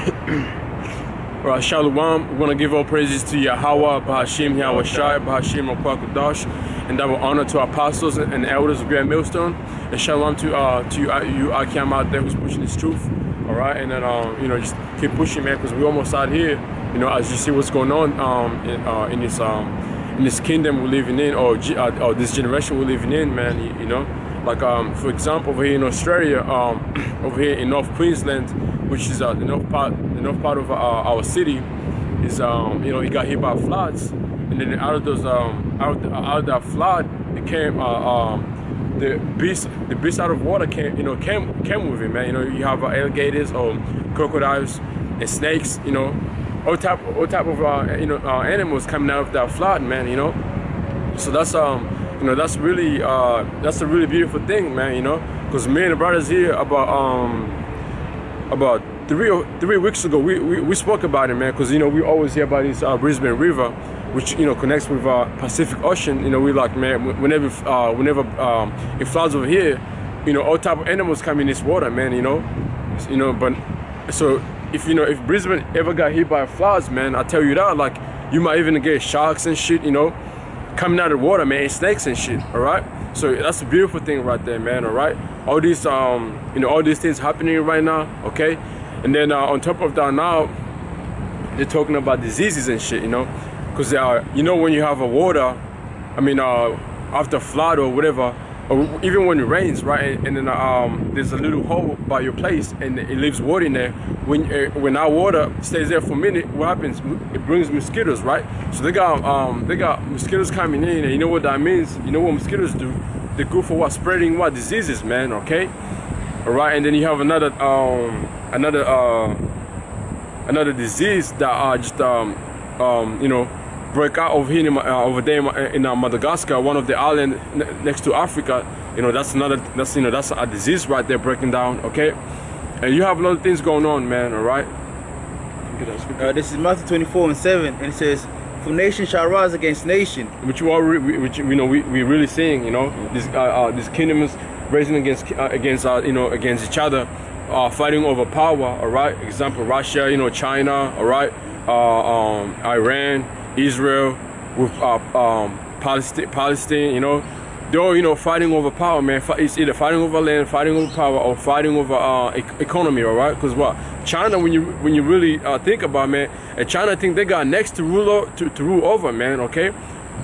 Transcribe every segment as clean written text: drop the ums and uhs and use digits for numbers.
Right, Shalom. We want to give all praises to Yahweh, Bahashim, Yahweh Shai, Bahashim, Kwakadash, and double honor to our apostles and elders of Grand Millstone. And Shalom to you, Akim out there who's pushing this truth. All right, and then you know, just keep pushing, man, because we're almost out here. You know, as you see what's going on in this kingdom we're living in, or this generation we're living in, man. You know, like for example, over here in Australia, over here in North Queensland, which is the north part of our city, is you know, it got hit by floods, and then out of those out of that flood, it came the beast out of water came with it, man. You know, you have alligators or crocodiles and snakes, you know, all type of animals coming out of that flood, man. You know, so that's you know, that's really that's a really beautiful thing, man. You know, because me and the brothers here about 3 weeks ago, we spoke about it, man, because you know, we always hear about this Brisbane River, which, you know, connects with Pacific Ocean. You know, we like, man, whenever it floods over here, you know, all type of animals come in this water, man. You know, but so if Brisbane ever got hit by floods, man, I tell you that, like, you might even get sharks and shit, you know, coming out of the water, man, and snakes and shit. All right, so that's a beautiful thing right there, man. All right, all these you know, all these things happening right now, okay. And then on top of that, now they're talking about diseases and shit, you know, because you know, when you have a water, I mean, after flood or whatever, or even when it rains, right, and then there's a little hole by your place and it leaves water in there. When that water stays there for a minute, what happens? It brings mosquitoes, right? So they got mosquitoes coming in, and you know what that means? You know what mosquitoes do? They're good for what? Spreading what? Diseases, man. Okay. All right, and then you have another disease that just you know, break out over here over there in Madagascar, one of the islands next to Africa. You know, that's a disease right there breaking down. Okay, and you have a lot of things going on, man. All right. This is Matthew 24:7, and it says, "For nation shall rise against nation." Which you know, we really seeing, you know, these kingdoms raising against you know, against each other, fighting over power. All right, example, Russia, you know, China, all right, Iran, Israel, with Palestine, you know, they're all, you know, fighting over power, man. It's either fighting over land, fighting over power, or fighting over economy. All right, because what China, when you really think about it, man, and China think they got next to rule over, man. Okay,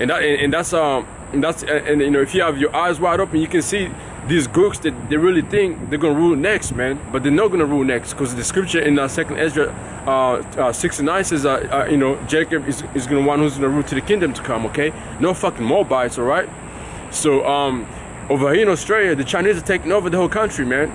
and that's you know, if you have your eyes wide open, you can see these groups that they really think they're gonna rule next, man, but they're not gonna rule next, because the scripture in 2nd Ezra 6:9 says you know, Jacob is gonna one who's gonna rule to the kingdom to come. Okay, no fucking Moabites. All right, so over here in Australia, the Chinese are taking over the whole country, man.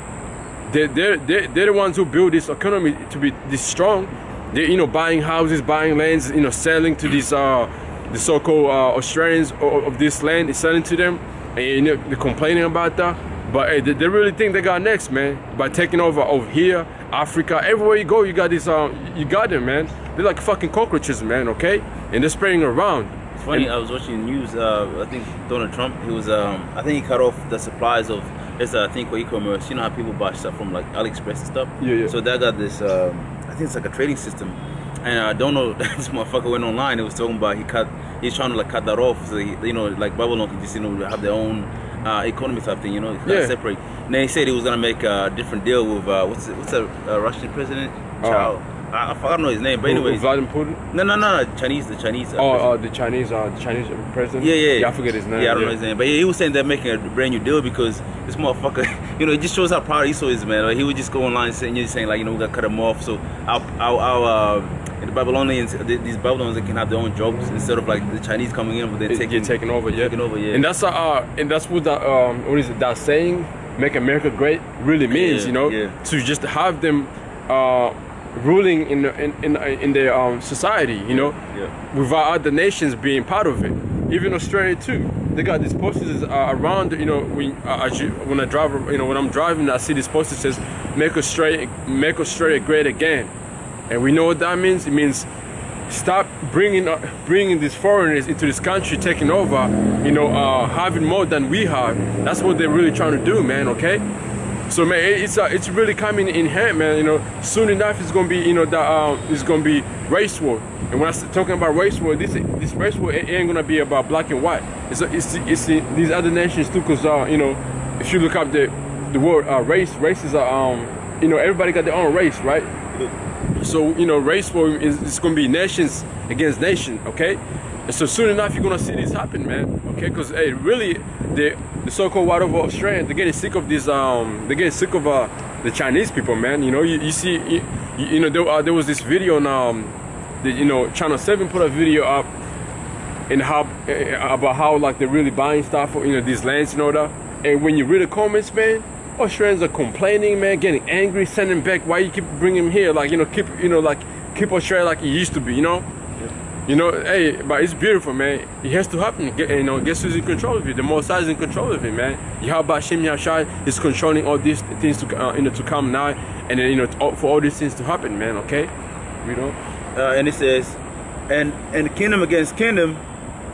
They're the ones who build this economy to be this strong. They're, you know, buying houses, buying lands, you know, selling to these the so-called Australians of this land. Is selling to them. And, you know, they're complaining about that, but hey, they really think they got next, man, by taking over here, Africa, everywhere you go, you got this, you got them, man. They're like fucking cockroaches, man. Okay, and they're spreading around. It's funny. I was watching the news. I think Donald Trump, he was, I think he cut off the supplies of this thing called e-commerce. You know how people buy stuff from like AliExpress and stuff. Yeah. So they got this. I think it's like a trading system. And I don't know, this motherfucker went online. It was talking about he's trying to like cut that off, so you know, like Babylon can just, you know, have their own economy type thing, you know, separate. And then he said he was gonna make a different deal with what's the Russian president? I don't know his name, but anyways. Vladimir Putin? No, the Chinese. The Chinese president. Yeah. I forget his name. Yeah, I don't know his name, but he was saying they're making a brand new deal because this motherfucker, you know, it just shows how proud Esau is, man. Like, he would just go online saying like, you know, we gotta cut him off. So our the Babylonians, these Babylonians, they can have their own jobs instead of like the Chinese coming in, but they're taking over. Yeah. And that's what that what is it, that saying, "Make America Great," really means, you know, to just have them ruling in their society, you know, without other nations being part of it. Even Australia too, they got these posters around, you know, when I drive, you know, when I'm driving, I see this poster that says, make Australia great again. And we know what that means. It means stop bringing these foreigners into this country, taking over, you know, having more than we have. That's what they're really trying to do, man. Okay, So man, it's really coming in hand, man. You know, soon enough it's gonna be, you know, that it's gonna be race war. And when I start talking about race war, this race war ain't gonna be about black and white. It's these other nations too, cause you know, if you look up the word races are you know, everybody got their own race, right? So you know, race war is gonna be nations against nation, okay? And so soon enough you're gonna see this happen, man. Okay, because hey, really the so-called white over Australians, they're getting sick of this. They're getting sick of the Chinese people, man. You know, you see, you know, there was this video on you know, Channel 7 put a video up and about how like they're really buying stuff for, you know, these lands and all that. And when you read the comments, man, Australians are complaining, man, getting angry, sending back. Why you keep bringing him here? Like, you know, keep Australia like it used to be, you know. You know, hey, but it's beautiful, man. It has to happen. You know, guess who's in control of it? The Most High is in control of it, man. Yahweh Shem Yahshai is controlling all these things to, you know, to come now, and then, you know, for all these things to happen, man. Okay, you know. And it says, and kingdom against kingdom,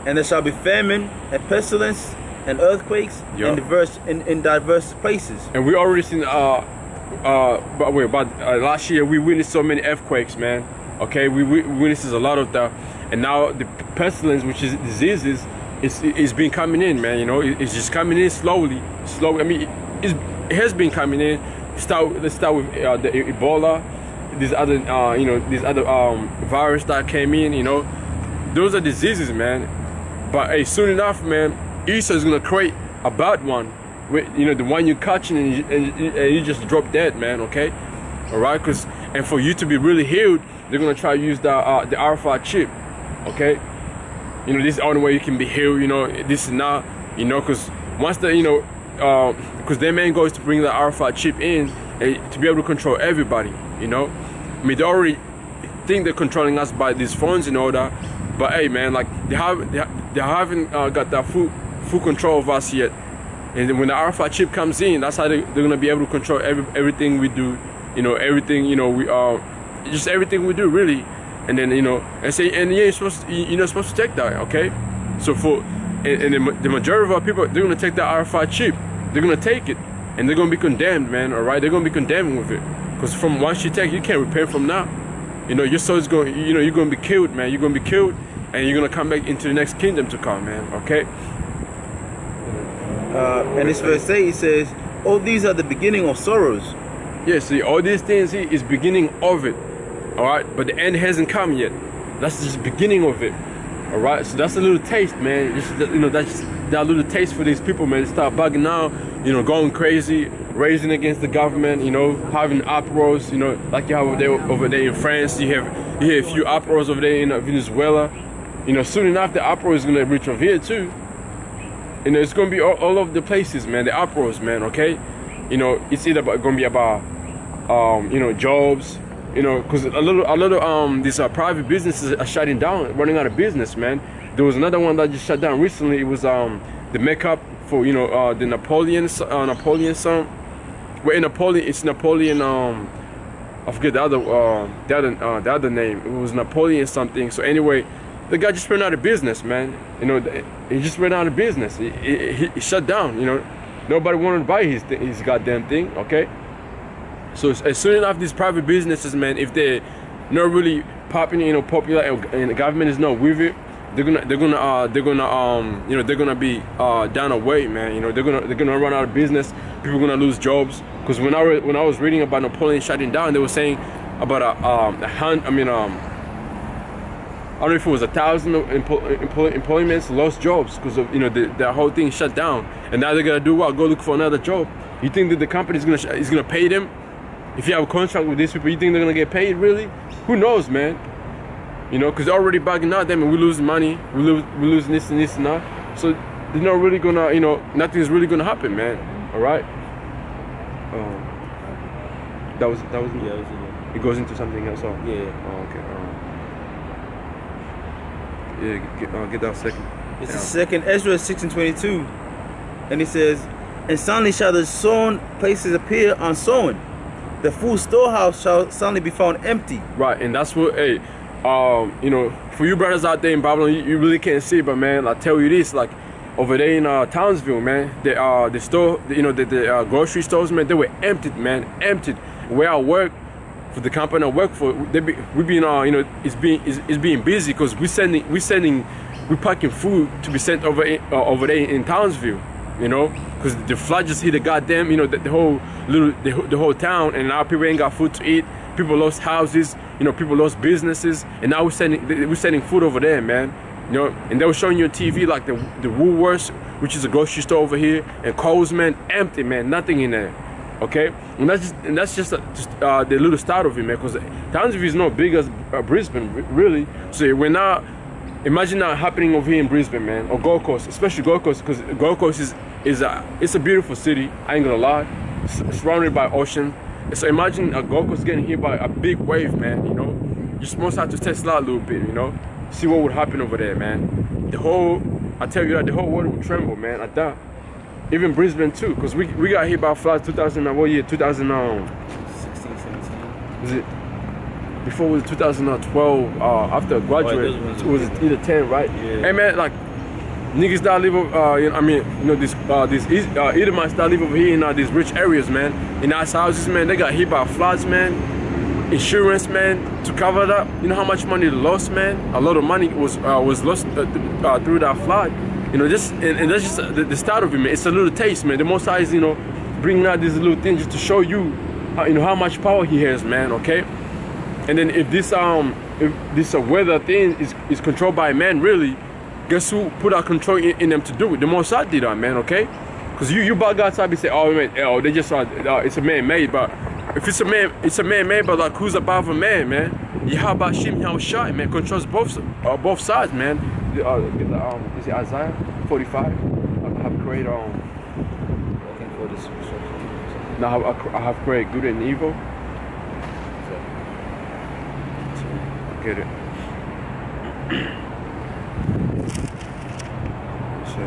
and there shall be famine and pestilence and earthquakes in diverse places. And we already seen last year we witnessed so many earthquakes, man. Okay, we witnessed a lot of that. And now the pestilence, which is diseases, is been coming in, man. You know, it's just coming in slowly. I mean, it has been coming in. Let's start with the Ebola, these other, you know, these other virus that came in. You know, those are diseases, man. But hey, soon enough, man, Esau is gonna create a bad one. You know, the one you're catching and you just drop dead, man. Okay, all right, and for you to be really healed, they're gonna try to use the alpha chip. Okay, you know, this is the only way you can be healed. You know, this is not, you know, because once the, you know, because their main goal is to bring the alpha chip in and to be able to control everybody. You know, I mean, they already think they're controlling us by these phones and all that, but hey, man, like they haven't got that full control of us yet. And when the alpha chip comes in, that's how they're gonna be able to control everything we do. You know, everything, you know, we just everything we do, really. And then, you know, and you're not supposed to take that, okay? So the majority of our people, they're gonna take that RFI chip. They're gonna take it, and they're gonna be condemned, man. All right, they're gonna be condemned with it, because from once you take, you can't repent from now. You know, your soul is going. You know, you're gonna be killed, man. You're gonna be killed, and you're gonna come back into the next kingdom to come, man. Okay. And this verse 8, it says, "Oh, these are the beginning of sorrows." Yeah, see, all these things here is beginning of it. All right, but the end hasn't come yet. That's just the beginning of it. All right, so that's a little taste, man. Just, you know, that's just that little taste for these people, man. They start bugging out, you know, going crazy, raising against the government, you know, having uproars, you know, like you have over there in France. You hear a few uproars over there in Venezuela. You know, soon enough the uproar is gonna reach over here too. You know, it's gonna be all over the places, man. The uproars, man. Okay, you know, it's either gonna be about you know, jobs. You know, because a lot of these private businesses are shutting down, running out of business, man. There was another one that just shut down recently. It was the makeup for, you know, the Napoleon song. Well, in Napoleon, it's Napoleon. I forget the other name. It was Napoleon something. So anyway, the guy just ran out of business, man. You know, he just ran out of business. He shut down. You know, nobody wanted to buy his goddamn thing. Okay. So as soon enough these private businesses, man, if they're not really popular, you know, and the government is not with it, they're gonna you know, they're gonna be down away, man. You know, they're gonna run out of business. People are gonna lose jobs. Because when I was reading about Napoleon shutting down, they were saying about I don't know if it was 1,000 employments lost jobs because of, you know, the whole thing shut down, and now they're gonna do what? Go look for another job. You think that the company is gonna pay them? If you have a contract with these people, you think they're gonna get paid? Really? Who knows, man? You know, because they're already bugging out them, and we lose money, we lose this and this and that. So they're not really gonna, you know, nothing's really gonna happen, man. All right. That was yeah. It goes into something else. Oh yeah. Oh, okay. Yeah. Get that second. It's the second Ezra 6:22, and it says, "And suddenly shall the sown places appear unsown. The full storehouse shall suddenly be found empty." Right, and that's what, hey, you know, for you brothers out there in Babylon, you really can't see, but man, I tell you this, like, over there in Townsville, man. The store, you know, the grocery stores, man, they were emptied, man, emptied. Where I work, for the company I work for, we've been, you know, it's being busy because we're packing food to be sent over there in Townsville, you know, because the flood just hit the goddamn, you know, the whole town, and now people ain't got food to eat. People lost houses, you know, people lost businesses, and now we're sending food over there, man. You know, and they were showing you on TV like the Woolworths, which is a grocery store over here, and Coles, man, empty, man, nothing in there. Okay, and that's just the little start of it, man. Because Townsville is not big as Brisbane, really. So we're not. Imagine that happening over here in Brisbane, man, or Gold Coast, especially Gold Coast, because Gold Coast is a beautiful city. I ain't gonna lie, surrounded by ocean. So imagine a Gold Coast getting hit by a big wave, man. You know, you just must have to test it out a little bit, you know, see what would happen over there, man. I tell you that the whole world would tremble, man. At that, even Brisbane too, because we got hit by floods 2016, 17. Is it? Before it was 2012, after I graduated, it was either 10, right? Yeah. Hey man, like niggas that live over, you know, I mean, you know, these Edomites that live over here in these rich areas, man, in nice houses, man, they got hit by floods, man. Insurance, man, to cover that. You know how much money they lost, man? A lot of money was lost through that flood. You know, and that's just the start of it, man. It's a little taste, man. The Most High is, you know, bringing out these little things just to show you, you know, how much power He has, man. Okay. And then if this weather thing is controlled by man, really, guess who put our control in them to do it? The Most High did that, man. Okay. Because you bug outside and say, oh man, they just it's a man-made, but if it's a man-made, but like who's above a man, man? Yahweh Hashem, Yahweh, man, controls both sides, man. Is it Isaiah 45? I have created now I have created good and evil. Get it. So.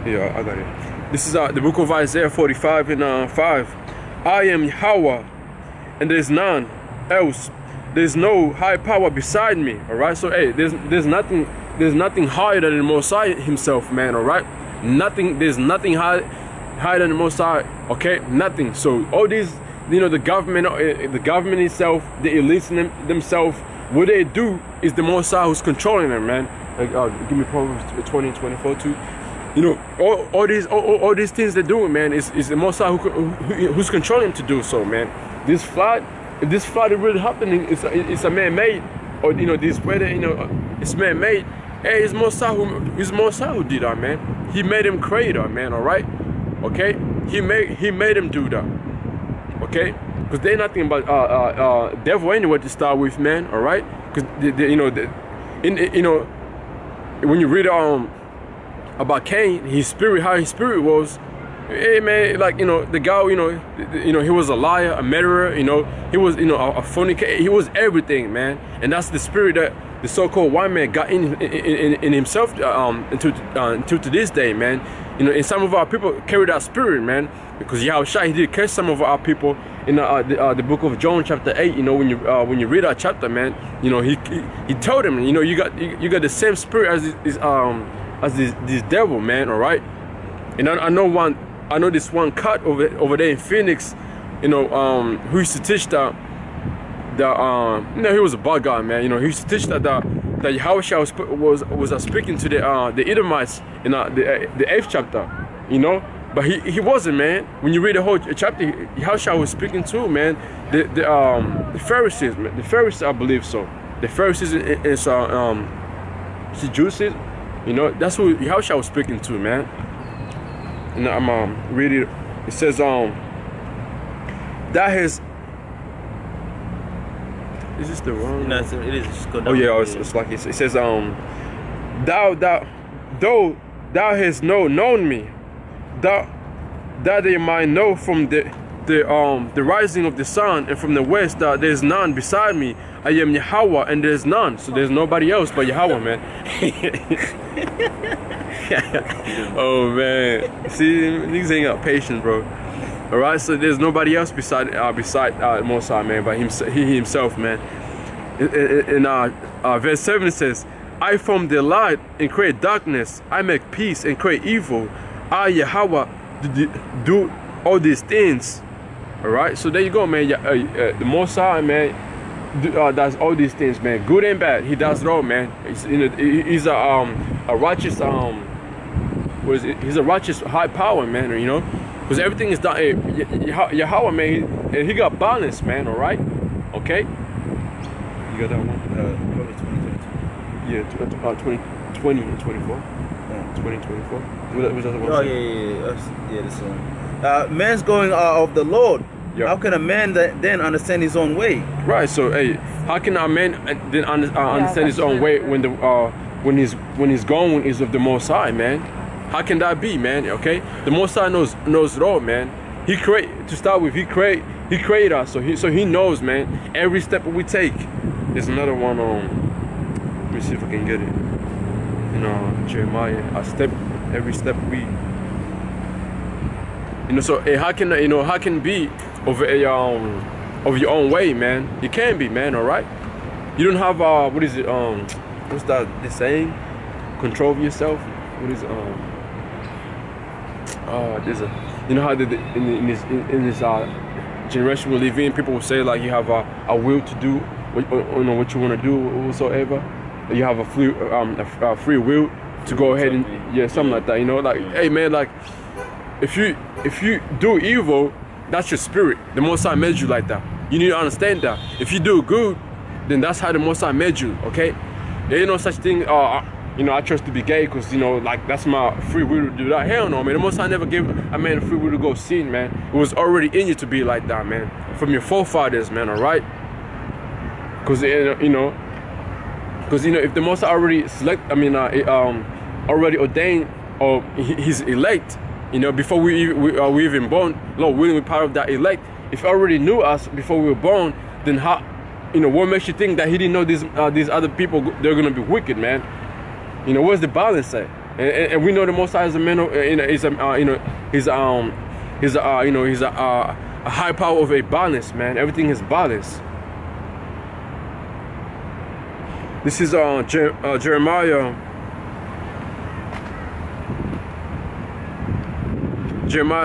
Yeah, I got it. This is the book of Isaiah 45 and 5. I am Yahweh, and there's none else. There's no high power beside me. All right. So hey, there's nothing higher than the Most High Himself, man. All right. There's nothing higher than the Most High. Okay. Nothing. So all these, you know, the government itself, the elites themselves, what they do is the Most High who's controlling them, man. Like, give me Proverbs 20 and 24 too. You know, all these things they're doing, man, is the Most High who's controlling them to do so, man. This flood, if this flood is really happening, it's a man-made, or you know, this weather, you know, it's man-made. Hey, it's Most High who did that, man. He made him creator, man. All right, okay. He made him do that, okay. Because they're nothing but devil anyway to start with, man. All right, because you know, when you read about Cain, how his spirit was, hey man, like, you know, the guy, you know, he was a liar, a murderer, you know, he was, you know, a fornicator, he was everything, man. And that's the spirit that the so-called white man got in himself until to this day, man. You know, and some of our people carry that spirit, man, because Yahweh he did catch some of our people in the book of John chapter 8. You know, when you read that chapter, man, you know, he told him, you know, you got the same spirit as this devil, man. All right. And I know this one cut over there in Phoenix, you know, who used to teach that you know, he was a bad guy, man. You know, he used to teach that Yahweh was speaking to the Edomites in the 8th chapter, you know. But he wasn't, man. When you read the whole chapter, Yahweh was speaking to, man, the Pharisees, man. The Pharisees, I believe so. The Pharisees is Sadducees, you know. That's who Yahweh was speaking to, man. And I'm reading it. It says that has. Is this the wrong? No, it is. Just go down. Oh yeah, it's like it says though thou hast known me, that they might know from the rising of the sun and from the west that there is none beside me. I am Yahweh, and there's none. So there's nobody else but Yahweh, man. Oh man, see, niggas ain't got patience, bro. All right, so there's nobody else beside Most High, man, but he himself, man. In verse 7 it says, I form the light and create darkness. I make peace and create evil. I, Yahweh, do all these things. All right, so there you go, man. The Most High, man, does all these things, man, good and bad. He does it all, man. He's a righteous he's a righteous high power, man, you know, because everything is done. Yahweh, man, he got balance, man. All right, okay. You got that one? Probably 2022. Yeah, 20 and 24. Yeah. 20, 24. What's the other one? Oh yeah, this one. Man's going of the Lord. Yeah. How can a man then understand his own way? Right. So, hey, how can a man then understand his own way when his going is of the Most High, man? How can that be, man? Okay, the Most High knows it all, man. He created us, so he knows, man, every step we take. There's another one let me see if I can get it. You know, Jeremiah, every step we. You know, so how can be of your own way, man? You can be, man. All right. You don't have what is it? What's that? The saying? Control of yourself. What is there's a, you know how in this generation we live in, people will say like you have a will to do what you want to do whatsoever. You have a free will to go ahead and something like that. You know, like, hey man, like if you do evil, that's your spirit. The Most High made you like that. You need to understand that. If you do good, then that's how the Most High made you. Okay, there ain't no such thing. You know, I chose to be gay because, you know, like that's my free will to do that. Hell no, man. The Most High never gave a man a free will to go sin, man. It was already in you to be like that, man. From your forefathers, man. All right. Because you know, if the Most High already already ordained or His elect, you know, before we even born, Lord willing, we're part of that elect. If He already knew us before we were born, then how, you know, what makes you think that He didn't know these other people, they're gonna be wicked, man? You know, where's the balance at? And we know the Most High is a man, he's a high power of a balance, man. Everything is balance. This is Jeremiah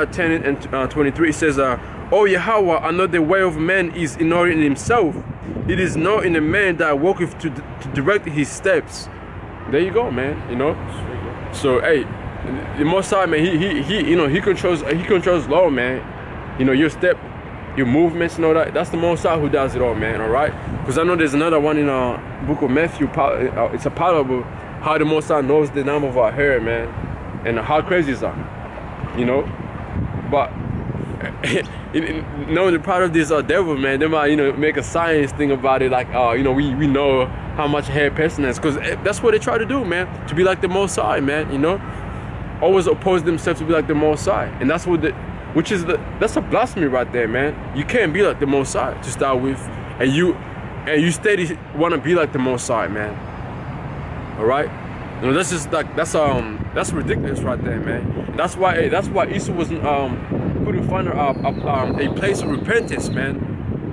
10 and 23. It says, "O Yahweh, I know the way of man is in order in himself. It is not in a man that walketh to direct his steps." There you go, man. You know. So hey, the Most High, man, he controls law, man. You know, your step, your movements, and all that. That's the Most High who does it all, man. All right. Because I know there's another one in book of Matthew. It's a parable how the Most High knows the number of our hair, man, and how crazy is that, you know. But knowing the part of this devil, man, they might, you know, make a science thing about it, like, you know, we know how much hair person is, because that's what they try to do, man, to be like the Most High, man. You know, always oppose themselves to be like the Most High, and that's what that's a blasphemy right there, man. You can't be like the Most High to start with, and you steady want to be like the Most High, man. All right, you know, that's just like that's ridiculous right there, man. And that's why Esau wasn't couldn't find a place of repentance, man.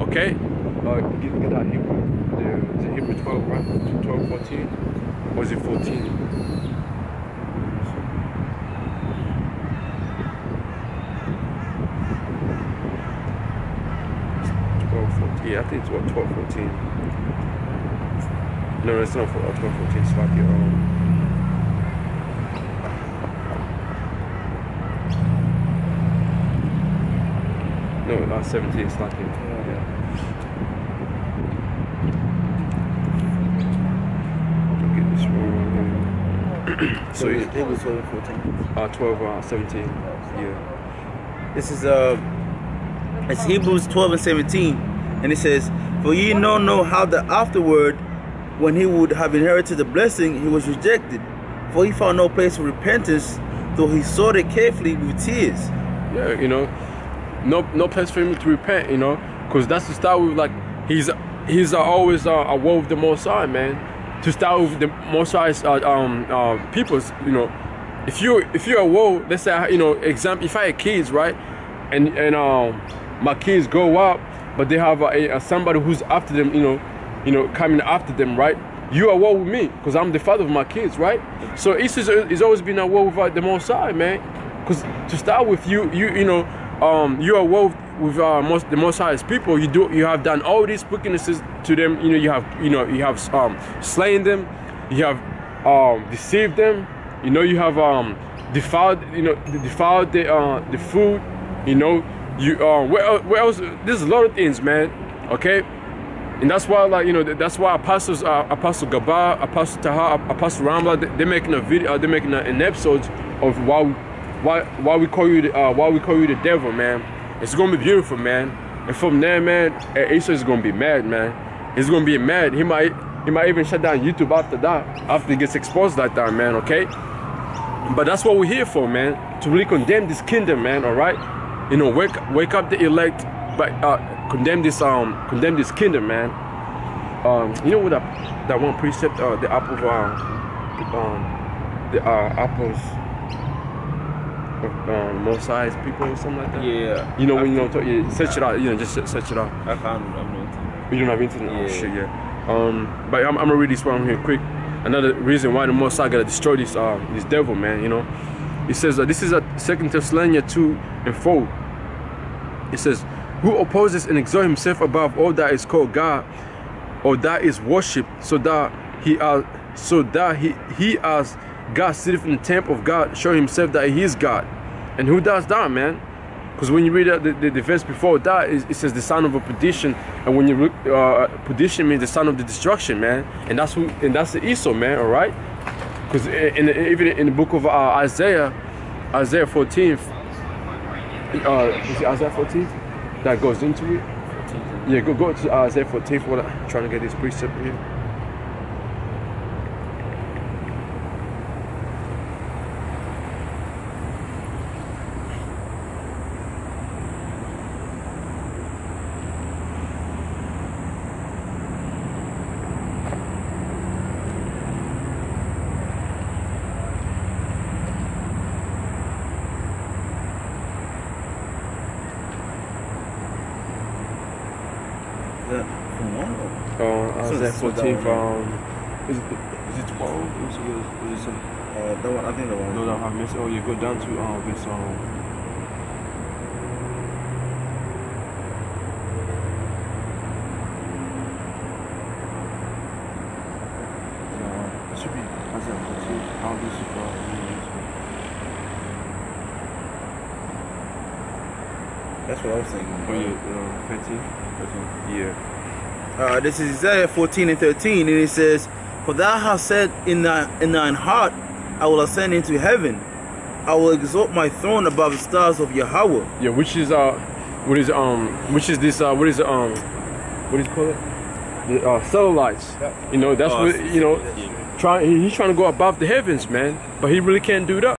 Okay, get out Hebrew. Is it Hebrew 12, right? 12, 14, or is it 14? Yeah, I think it's what, 12, 14. No, it's not 12, 14. It's like your No, 17. It's like it. Yeah. I'll get this wrong. So it was 12 and 14. 12, 17. Yeah. This is it's Hebrews 12 and 17, and it says, "For ye know how that afterward, when he would have inherited the blessing, he was rejected. For he found no place of repentance, though he sought it carefully with tears." Yeah, you know, no place for him to repent, you know, because that's to start with, like, he's he's always a war with the Most High, man. To start with the Most High's peoples, you know. If you're a war, let's say, you know, example, if I had kids, right, and my kids grow up, but they have somebody who's after them, you know, coming after them, right? You are war with me, because I'm the father of my kids, right? So it's always been a war with the Most High, man. Because to start with, you know, you are war with the Most High's people. You have done all these wickednesses to them. You know, you have slain them, you have deceived them. You know, you have defiled the food. You know, you where else? There's a lot of things, man. Okay. And that's why, like, you know, that's why apostles, Apostle Gabbar, Apostle Taha, Apostle Ramla, they're making a video, they're making an episode of why we call you the devil, man. It's gonna be beautiful, man. And from there, man, Asa is gonna be mad, man. He's gonna be mad. He might even shut down YouTube after that, after he gets exposed like that, man. Okay. But that's what we're here for, man. To really condemn this kingdom, man. All right. You know, wake up the elect, but condemn this kingdom, man. You know what that one precept, the apple of the apples of Most High's people or something like that. Yeah. You know, when you don't talk, search it out. You know, just search it out. I can't. I'm not. You don't have internet? Yeah. Oh shit, yeah. But I'm gonna read this one here quick. Another reason why the Most High gotta destroy this devil, man. You know, it says this is 2 Thessalonians 2:4. It says, who opposes and exalts himself above all that is called God, or that is worshipped, so that he as God sitteth in the temple of God, show himself that he is God. And who does that, man? Because when you read the verse before that, it says the son of a perdition, and when you look, perdition means the son of the destruction, man. And that's the Esau, man. All right. Because even in the book of Isaiah 14, is it Isaiah 14 that goes into it? 14. Yeah, go to Isaiah 14 for that. Trying to get this precept here. Isaiah 14 is it 12? Is it some? That one, I think that one. No, I have missed. Oh, you go down to this it should be Isaiah 14. How this is That's what I was thinking. Oh yeah, 13. Yeah. This is Isaiah 14:13, and it says, for thou hast said in thine heart, I will ascend into heaven. I will exalt my throne above the stars of Yahweh. Yeah, which is this what do you call it? The satellites. You know, that's what, you know, he's trying to go above the heavens, man. But he really can't do that.